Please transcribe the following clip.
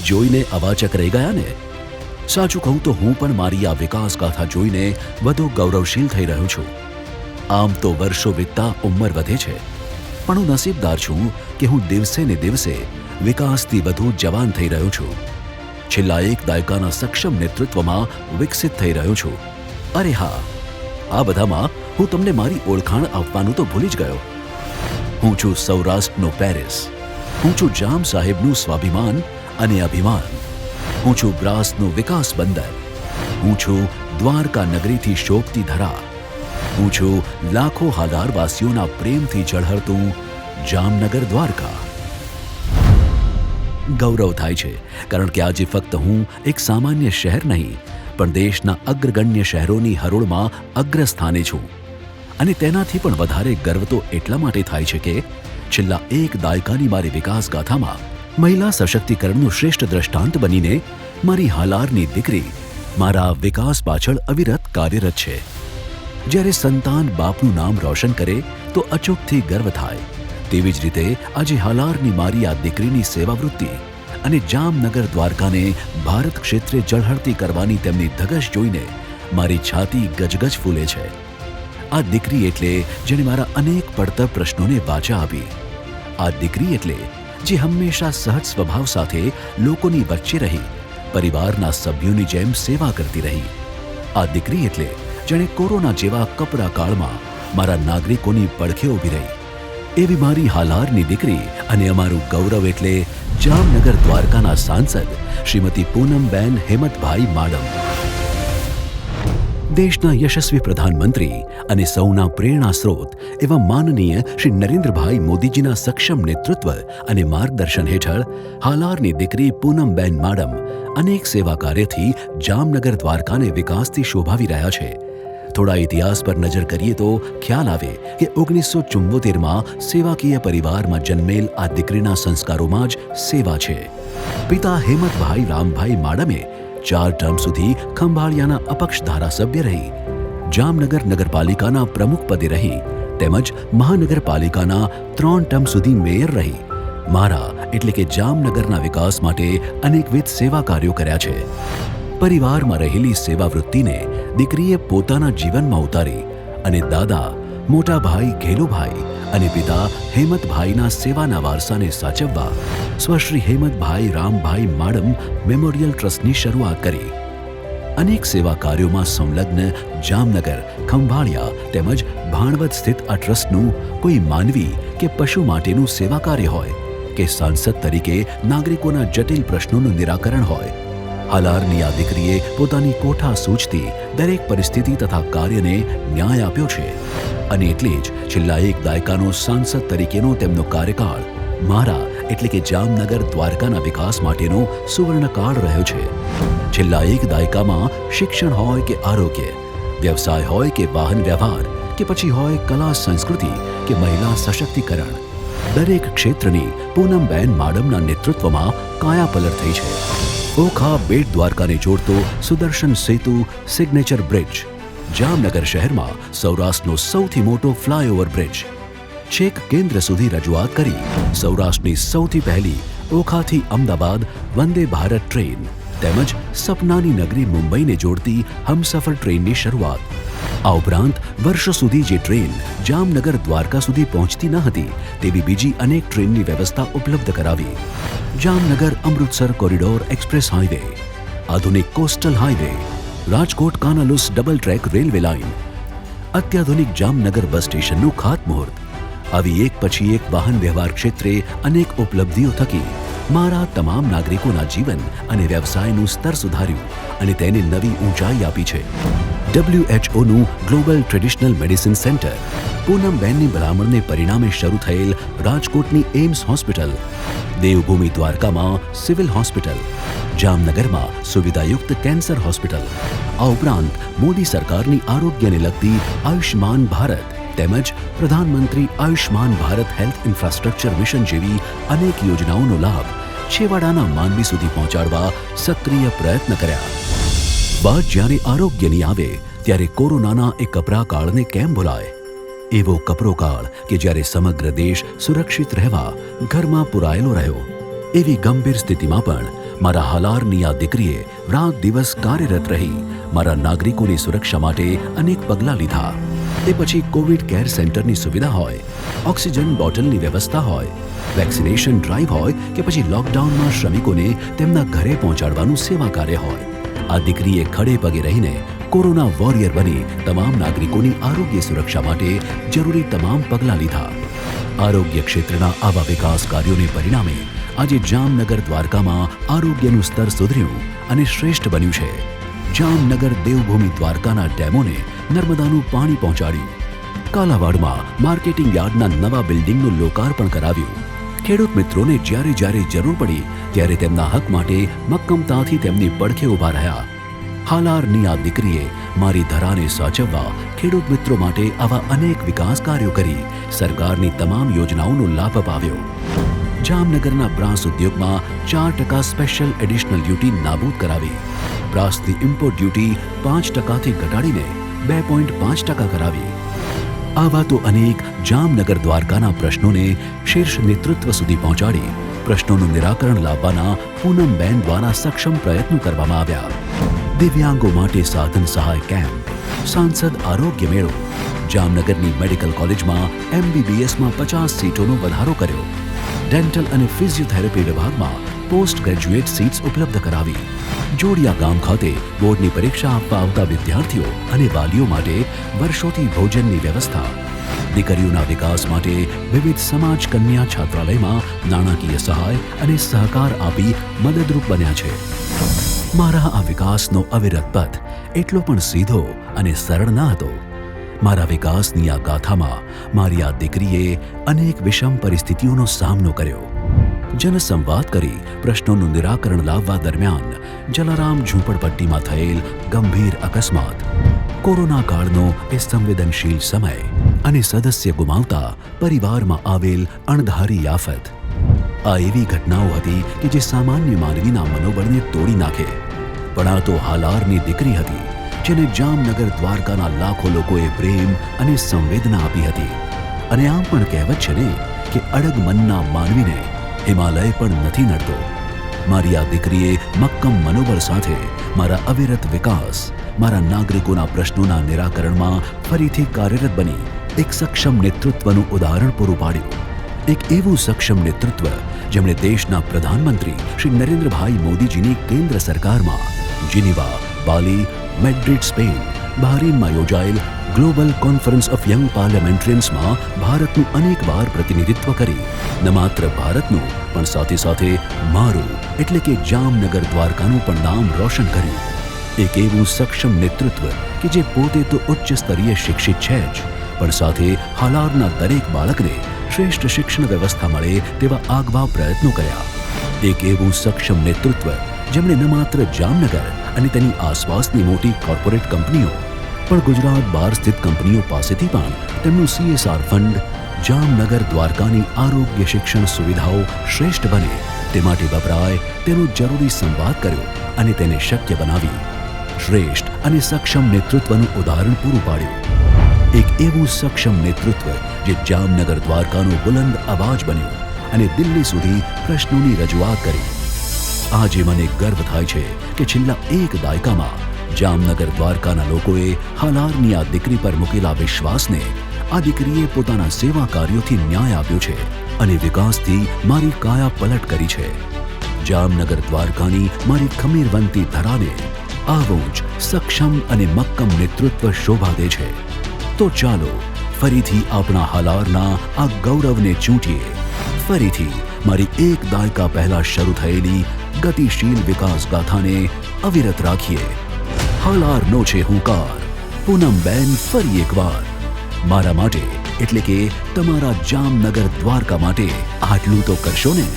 જોઈને અવાચક રહી ગયા ને? સાચું કહું તો હું પણ મારી આ વિકાસ ગાથા જોઈને વધુ ગૌરવશીલ થઈ રહ્યો છું. આમ તો વર્ષો વીતતા ઉંમર વધે છે, પણ હું નસીબદાર છું કે હું દિવસે ને દિવસે વિકાસથી વધુ જવાન થઈ રહ્યો છું. છેલ્લા એક દાયકાના સક્ષમ નેતૃત્વમાં વિકસિત થઈ રહ્યો છું. અરે હા, આ બધામાં હું તમને મારી ઓળખાણ આપવાનું તો ભૂલી જ ગયો. હું છું સૌરાષ્ટ્રનો પેરિસ. હું છું જામ સાહેબનું સ્વાભિમાન અને અભિમાન. હું છું બ્રાસનું વિકાસ બંદર. હું છું દ્વારકા નગરીથી શોભતી ધરા. હું છું લાખો હાલારવાસીઓના પ્રેમથી ઝળહળતું જામનગર દ્વારકા. ગૌરવ થાય છે કારણ કે આજે ફક્ત હું એક સામાન્ય શહેર નહીં, પણ દેશના અગ્રગણ્ય શહેરોની હરોળમાં અગ્રસ્થાને છું. અને તેનાથી પણ વધારે ગર્વ તો એટલા માટે થાય છે કે છેલ્લા એક દાયકાની મારી વિકાસ ગાથામાં મહિલા સશક્તિકરણનું શ્રેષ્ઠ દ્રષ્ટાંત બનીને મારી હાલારની દીકરી મારા વિકાસ પાછળ અવિરત કાર્યરત છે. જ્યારે સંતાન બાપનું નામ રોશન કરે તો અચૂકથી ગર્વ થાય, તેવી જ રીતે આજે હાલારની મારી આ દીકરીની સેવાવૃત્તિ અને જામનગર દ્વારકાને ભારત ક્ષેત્રે ઝળહળતી કરવાની તેમની ધગશ જોઈને મારી છાતી ગજગજ ફૂલે છે. આ દીકરી એટલે જેણે મારા અનેક પડતર પ્રશ્નોને વાચા આપી. આ દીકરી એટલે જે હંમેશા સહજ સ્વભાવ સાથે લોકોની વચ્ચે રહી પરિવારના સભ્યોની જેમ સેવા કરતી રહી. આ દીકરી એટલે જેણે કોરોના જેવા કપરા કાળમાં મારા નાગરિકોની પડખે ઊભી રહી. એવી મારી હાલારની દીકરી અને અમારું ગૌરવ એટલે જામનગર દ્વારકાના સાંસદ શ્રીમતી પૂનમબેન હેમતભાઈ માડમ. દેશના યશસ્વી પ્રધાનમંત્રી અને સૌના પ્રેરણા સ્ત્રોત એવા માનનીય શ્રી નરેન્દ્રભાઈ મોદીજીના સક્ષમ નેતૃત્વ અને માર્ગદર્શન હેઠળ હાલારની દીકરી પૂનમબેન માડમ અનેક સેવા કાર્યથી જામનગર દ્વારકાને વિકાસથી શોભાવી રહ્યા છે. થોડા ઇતિહાસ પર નજર કરીએ તો ખ્યાલ આવે કે 1974માં સેવાકીય પરિવારમાં જન્મેલ આ દીકરીના સંસ્કારોમાં જ સેવા છે. પિતા હેમતભાઈ રામભાઈ માડમે 4 ટર્મ સુધી ખંભાળિયાના અપક્ષ ધારાસભ્ય રહી, જામનગર નગરપાલિકાના પ્રમુખ પદે રહી તેમજ મહાનગરપાલિકાના 3 ટર્મ સુધી મેયર રહી. મારા એટલે કે જામનગરના વિકાસ માટે અનેકવિધ સેવા કાર્યો કર્યા છે. પરિવારમાં રહેલી સેવાવૃત્તિને દીકરીએ પોતાના જીવનમાં ઉતારી અને દાદા, મોટા ભાઈ ઘેલુભાઈ અને પિતા હેમતભાઈના સેવાના વારસાને સાચવવા સ્વશ્રી હેમતભાઈ રામભાઈ માડમ મેમોરિયલ ટ્રસ્ટની શરૂઆત કરી. અનેક સેવા કાર્યોમાં સંલગ્ન જામનગર, ખંભાળિયા તેમજ ભાણવડ સ્થિત આ ટ્રસ્ટનું કોઈ માનવી કે પશુ માટેનું સેવા કાર્ય હોય કે સાંસદ તરીકે નાગરિકોના જટિલ પ્રશ્નોનું નિરાકરણ હોય, હાલારની આ દીકરીએ પોતાની કોઠા સૂઝતી દરેક પરિસ્થિતિ તથા કાર્યને ન્યાય આપ્યો છે. અને એટલે જ છેલ્લા એક દાયકાનો સાંસદ તરીકેનો તેમનો કાર્યકાળ મારા એટલે કે જામનગર દ્વારકાના વિકાસ માટેનો સુવર્ણકાળ રહ્યો છે. છેલ્લા એક દાયકામાં શિક્ષણ હોય કે આરોગ્ય, વ્યવસાય હોય કે વાહન વ્યવહાર કે પછી હોય કલા સંસ્કૃતિ કે મહિલા સશક્તિકરણ, દરેક ક્ષેત્રની પૂનમબેન માડમના નેતૃત્વમાં કાયાપલટ થઈ છે. ઓખા બેટ દ્વારકાને જોડતો સુદર્શન સેતુ સિગ્નેચર બ્રિજ, જામનગર શહેરમાં સૌરાષ્ટ્રનો સૌથી મોટો ફ્લાયઓવર બ્રિજ, છેક કેન્દ્ર સુધી રજૂઆત કરી સૌરાષ્ટ્રની સૌથી પહેલી ઓખાથી અમદાવાદ વંદે ભારત ટ્રેન તેમજ સપનાની નગરી મુંબઈને જોડતી હમસફર ટ્રેનની શરૂઆત. આ ઉપરાંત વર્ષો સુધી જે ટ્રેન જામનગર દ્વારકા સુધી પહોંચતી ન હતી તેવી બીજી અનેક ટ્રેનની વ્યવસ્થા ઉપલબ્ધ કરાવી. Jamnagar Amritsar corridor express highway, આધુનિક coastal highway, Rajkot Kanalus double track railway line, અત્યાધુનિક જામનગર બસ સ્ટેશનનું ખાતમુહૂર્ત. આવી એક પછી એક વાહન વ્યવહાર ક્ષેત્રે અનેક ઉપલબ્ધિઓ થકી મારા તમામ નાગરિકોના જીવન અને વ્યવસાયનું સ્તર સુધાર્યું અને તેને નવી ઊંચાઈ આપી છે. WHOનું ગ્લોબલ ટ્રેડિશનલ મેડિસિન સેન્ટર, પૂનમબેનની ભલામણને પરિણામે શરૂ થયેલ રાજકોટની એમ્સ હોસ્પિટલ, દેવભૂમિ દ્વારકામાં સિવિલ હોસ્પિટલ, જામનગરમાં સુવિધાયુક્ત કેન્સર હોસ્પિટલ, આ ઉપરાંત મોદી સરકારની આરોગ્યને લગતી આયુષ્માન ભારત તેમજ પ્રધાનમંત્રી Ayushman Bharat health infrastructure mission જેવી અનેક યોજનાઓનો લાભ છેવાડાના માનવી સુધી પહોંચાડવા સક્રિય પ્રયત્ન કર્યા. વાત જ્યારે આરોગ્યની આવે ત્યારે કોરોનાના એ કપરા કાળને કેમ ભૂલાય? એવો કપરો કાળ કે જ્યારે સમગ્ર દેશ સુરક્ષિત રહેવા ઘરમાં પુરાયેલો રહ્યો. એવી ગંભીર સ્થિતિમાં પણ મારા હાલારની આ દીકરીએ રાત દિવસ કાર્યરત રહી મારા નાગરિકોની સુરક્ષા માટે અનેક પગલાં લીધા. તે પછી કોવિડ કેર સેન્ટરની સુવિધા હોય, ઓક્સિજન બોટલની વ્યવસ્થા હોય, વેક્સિનેશન ડ્રાઈવ હોય કે પછી લોકડાઉનમાં શ્રમિકોને તેમના ઘરે પહોંચાડવાનું સેવા કાર્ય હોય, આ દીકરીએ ખડે પગે રહીને કોરોના વોરિયર બની તમામ નાગરિકોની આરોગ્ય સુરક્ષા માટે જરૂરી તમામ પગલાં લીધા. આરોગ્ય ક્ષેત્રના આવા વિકાસ કાર્યોને પરિણામે આજે જામનગર દ્વારકામાં આરોગ્યનું સ્તર સુધર્યું અને શ્રેષ્ઠ બન્યું છે. જામનગર દેવભૂમિ દ્વારકાના ડેમોને નર્મદાનું પાણી પહોંચાડ્યું. કાલાવાડમાં માર્કેટિંગ યાર્ડના નવા બિલ્ડિંગનું લોકાર્પણ કરાવ્યું. ખેડૂત મિત્રોને જ્યારે જ્યારે જરૂર પડી ત્યારે તેમના હક માટે મક્કમતાથી તેમની પડખે ઊભા રહ્યા. હાલારની આ દીકરીએ મારી ધરાને સાચવવા ખેડૂત મિત્રો માટે આવા અનેક વિકાસ કાર્યો કરી સરકારની તમામ યોજનાઓનો લાભ અપાવ્યો. જામનગરના બ્રાસ ઉદ્યોગમાં 4% સ્પેશિયલ એડિશનલ ડ્યુટી નાબૂદ કરાવી. બ્રાસની ઇમ્પોર્ટ ડ્યુટી 5%થી ઘટાડીને 2.5% કરાવી. આવા તો અનેક જામનગર દ્વારકાના પ્રશ્નોને શીર્ષ નેતૃત્વ સુધી પહોંચાડી પ્રશ્નોનું નિરાકરણ લાવવાના પૂનમબેન દ્વારા સક્ષમ પ્રયત્નો કરવામાં આવ્યા. દિવ્યાંગો માટે સાધન સહાય કેમ્પ, સાંસદ આરોગ્ય મેળો, જામનગરની મેડિકલ કોલેજમાં MBBSમાં 50 સીટોનો વધારો કર્યો. ડેન્ટલ અને ફિઝિયોથેરાપી વિભાગમાં પોસ્ટ ગ્રેજ્યુએટ સીટ્સ ઉપલબ્ધ કરાવી. જોડિયા ગામ ખાતે બોર્ડની પરીક્ષા આપવા આવતા વિદ્યાર્થીઓ અને વાલીઓ માટે વર્ષોથી ભોજનની વ્યવસ્થા. દીકરીઓના વિકાસ માટે વિવિધ સમાજ કન્યા છાત્રાલયમાં નાણાકીય સહાય અને સહકાર આપી મદદરૂપ બન્યા છે. મારા આ વિકાસનો અવિરત પથ એટલો પણ સીધો અને સરળ ન હતો. મારા વિકાસની આ ગાથામાં મારી આ દીકરીએ અનેક વિષમ પરિસ્થિતિઓનો સામનો કર્યો. જનસંવાદ કરી પ્રશ્નોનું નિરાકરણ લાવવા દરમિયાન જલારામ ઝૂંપડપટ્ટીમાં થયેલ ગંભીર અકસ્માત, કોરોના કાળનો એ સંવેદનશીલ સમય અને સદસ્ય ગુમાવતા પરિવારમાં આવેલ અણધારી આફત. આ એવી ઘટનાઓ હતી કે જે સામાન્ય માનવીના મનોબળને તોડી નાખે. પણ આ તો હાલારની દીકરી હતી જેને જામનગર દ્વારકાના લાખો લોકોએ પ્રેમ અને સંવેદના આપી હતી. અને આમ પણ કહેવત છે ને કે અડગ મનના માનવીને હિમાલય પણ નથી નડતો. મારી આ દીકરીએ મક્કમ મનોબળ સાથે મારા અવિરત વિકાસ, મારા નાગરિકોના પ્રશ્નોના નિરાકરણમાં ફરીથી કાર્યરત બની એક સક્ષમ નેતૃત્વનું ઉદાહરણ પૂરું પાડ્યું. એક એવું સક્ષમ નેતૃત્વ જેમણે દેશના પ્રધાનમંત્રી શ્રી નરેન્દ્રભાઈ મોદીજીની કેન્દ્ર સરકારમાં જીનીવા, બાલી, મેડ્રિડ સ્પેન, બહરીનમાં યોજાયેલ ગ્લોબલ કોન્ફરન્સ ઓફ યંગ પાર્લામેન્ટરિયન્સમાં ભારતનું અનેકવાર પ્રતિનિધિત્વ કરી ન માત્ર ભારતનું પણ સાથે સાથે મારું એટલે કે જામનગર દ્વારકાનું પણ નામ રોશન કર્યું. એક એવું સક્ષમ નેતૃત્વ કે જે પોતે તો ઉચ્ચ સ્તરીય શિક્ષિત છે જ, પણ સાથે હાલારના દરેક બાળકને શ્રેષ્ઠ શિક્ષણ વ્યવસ્થા મળે તેવા આગવા પ્રયત્નો કર્યા. એક એવું સક્ષમ નેતૃત્વ જેમણે ન માત્ર જામનગર અને તેની આસપાસની મોટી કોર્પોરેટ કંપનીઓ પણ ગુજરાત બહાર સ્થિત કંપનીઓ પાસેથી પણ તેમનું CSR ફંડ જામનગર દ્વારકાની આરોગ્ય શિક્ષણ સુવિધાઓ શ્રેષ્ઠ બને તે માટે વપરાય તેનો જરૂરી સંવાદ કર્યો અને તેને શક્ય બનાવી શ્રેષ્ઠ અને સક્ષમ નેતૃત્વનું ઉદાહરણ પૂરું પાડ્યું. એક એવું સક્ષમ નેતૃત્વ જે જામનગર દ્વારકાનો બુલંદ અવાજ બન્યો અને દિલ્હી સુધી પ્રશ્નોની રજૂઆત કરી. આજે મને ગર્વ થાય છે કે છેલ્લા એક દાયકામાં જામનગર દ્વારકાના લોકોએ હાલારની આ દીકરી પર મૂકેલા વિશ્વાસને આ દીકરીએ પોતાના સેવા કાર્યોથી ન્યાય આપ્યો છે અને વિકાસથી મારી કાયા પલટ કરી છે. જામનગર દ્વારકાની મારી ખમીરવંતી ધરાને આવું જ સક્ષમ અને મક્કમ નેતૃત્વ શોભા દે છે. તો ચાલો ફરીથી આપણા હાલારના આ ગૌરવને ચૂંટીએ. ફરીથી મારી એક દાયકા પહેલા શરૂ થયેલી ગતિશીલ વિકાસ ગાથાને અવિરત રાખીએ. હાલારનો છે હુંકાર. પૂનમબેન ફરી એકવાર મારા માટે એટલે કે તમારા જામનગર દ્વારકા માટે આટલું તો કરશો ને.